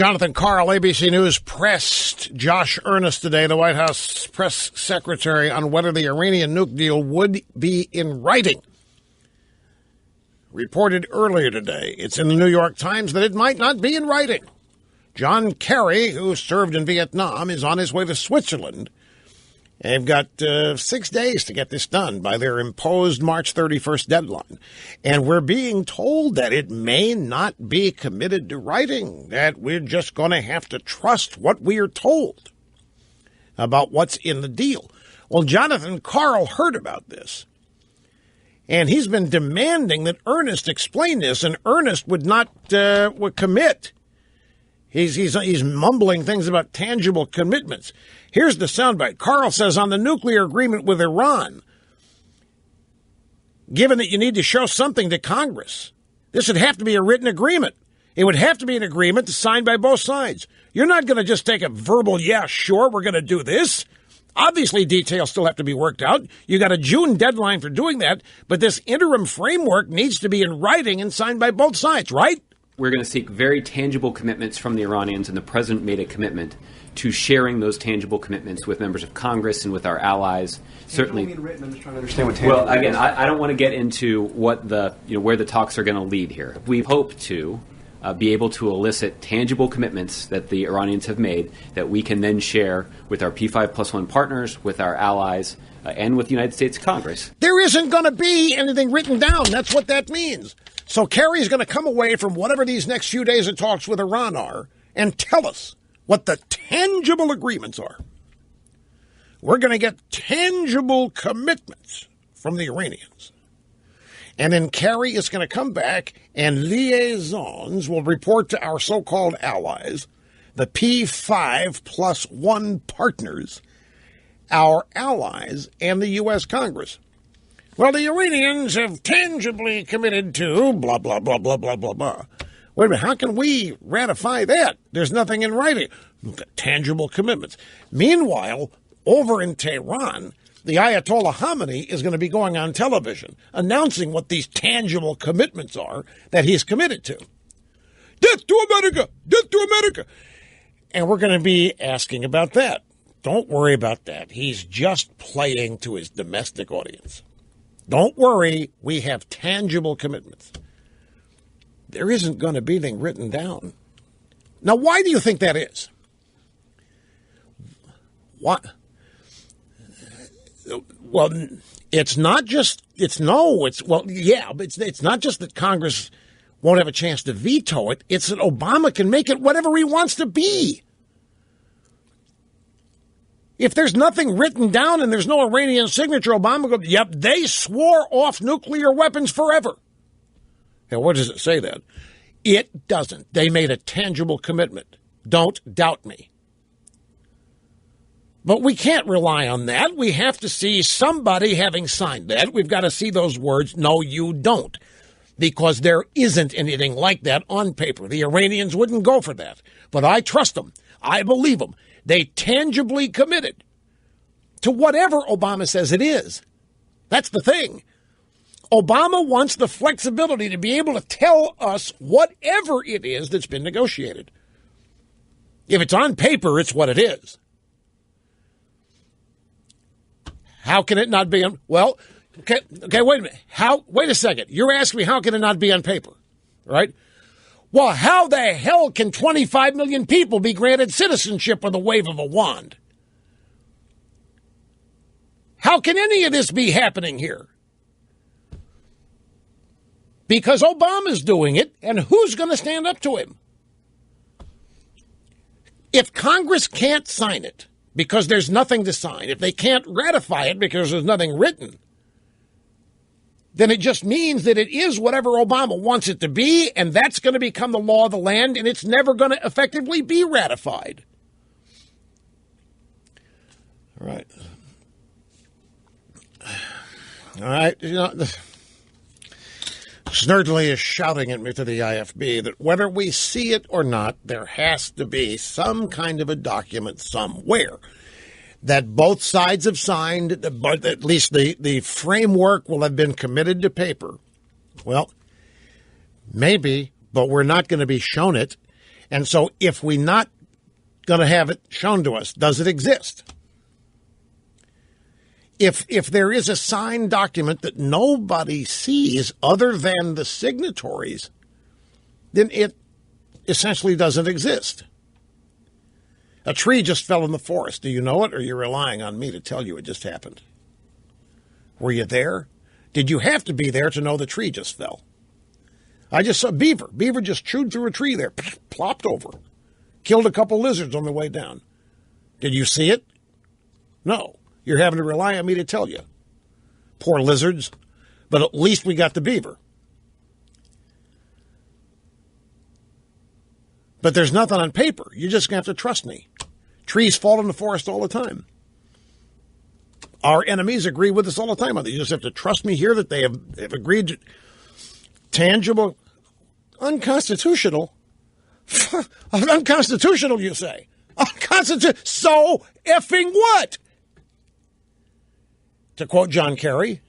Jonathan Karl, ABC News, pressed Josh Earnest today, the White House press secretary, on whether the Iranian nuke deal would be in writing. Reported earlier today, it's in the New York Times, that it might not be in writing. John Kerry, who served in Vietnam, is on his way to Switzerland. They've got 6 days to get this done by their imposed March 31st deadline. And we're being told that it may not be committed to writing, that we're just going to have to trust what we are told about what's in the deal. Well, Jonathan Karl heard about this, and he's been demanding that Earnest explain this, and Earnest would not would commit. He's mumbling things about tangible commitments. Here's the soundbite. Karl says on the nuclear agreement with Iran, given that you need to show something to Congress, this would have to be a written agreement. It would have to be an agreement signed by both sides. You're not going to just take a verbal, yeah, sure, we're going to do this. Obviously, details still have to be worked out. You got a June deadline for doing that, but this interim framework needs to be in writing and signed by both sides, right? We're going to seek very tangible commitments from the Iranians, and the president made a commitment to sharing those tangible commitments with members of Congress and with our allies. Certainly. I'm just trying to understand what tangible. Well, again, I don't want to get into what where the talks are going to lead here. We hope to be able to elicit tangible commitments that the Iranians have made that we can then share with our P5+1 partners, with our allies, and with the United States Congress. There isn't going to be anything written down. That's what that means. So Kerry's going to come away from whatever these next few days of talks with Iran are and tell us what the tangible agreements are. We're going to get tangible commitments from the Iranians. And then Kerry is going to come back and liaisons will report to our so-called allies, the P5+1 partners, our allies, and the U.S. Congress. Well, the Iranians have tangibly committed to blah, blah, blah, blah, blah, blah, blah. Wait a minute, how can we ratify that? There's nothing in writing. Tangible commitments. Meanwhile, over in Tehran, the Ayatollah Khamenei is going to be going on television announcing what these tangible commitments are that he's committed to. Death to America! Death to America! And we're going to be asking about that. Don't worry about that. He's just playing to his domestic audience. Don't worry, we have tangible commitments. There isn't going to be anything written down. Now, why do you think that is? What? Well, it's not just, it's not just that Congress won't have a chance to veto it. It's that Obama can make it whatever he wants to be. If there's nothing written down and there's no Iranian signature, Obama goes, yep, they swore off nuclear weapons forever. Now, what does it say then? It doesn't. They made a tangible commitment. Don't doubt me. But we can't rely on that. We have to see somebody having signed that. We've got to see those words, no, you don't, because there isn't anything like that on paper. The Iranians wouldn't go for that. But I trust them. I believe them. They tangibly committed to whatever Obama says it is. That's the thing. Obama wants the flexibility to be able to tell us whatever it is that's been negotiated. If it's on paper, it's what it is. How can it not be on? Well, okay, wait a minute. Wait a second. You're asking me how can it not be on paper, right? Well, how the hell can 25 million people be granted citizenship with a wave of a wand? How can any of this be happening here? Because Obama's doing it, and who's going to stand up to him? If Congress can't sign it because there's nothing to sign, if they can't ratify it because there's nothing written, then it just means that it is whatever Obama wants it to be, and that's going to become the law of the land, and it's never going to effectively be ratified. All right. You know, Snurdly is shouting at me to the IFB that whether we see it or not, there has to be some kind of a document somewhere that both sides have signed, but at least the framework will have been committed to paper. Well, maybe, but we're not going to be shown it. And so if we're not going to have it shown to us, does it exist? If there is a signed document that nobody sees other than the signatories, then it essentially doesn't exist. A tree just fell in the forest. Do you know it, or are you relying on me to tell you it just happened? Were you there? Did you have to be there to know the tree just fell? I just saw beaver. Beaver just chewed through a tree there, plopped over. Killed a couple lizards on the way down. Did you see it? No. You're having to rely on me to tell you. Poor lizards. But at least we got the beaver. But there's nothing on paper. You're just going to have to trust me. Trees fall in the forest all the time. Our enemies agree with us all the time. You just have to trust me here that they have agreed to tangible, unconstitutional. Unconstitutional, you say? Unconstitutional. So effing what? To quote John Kerry,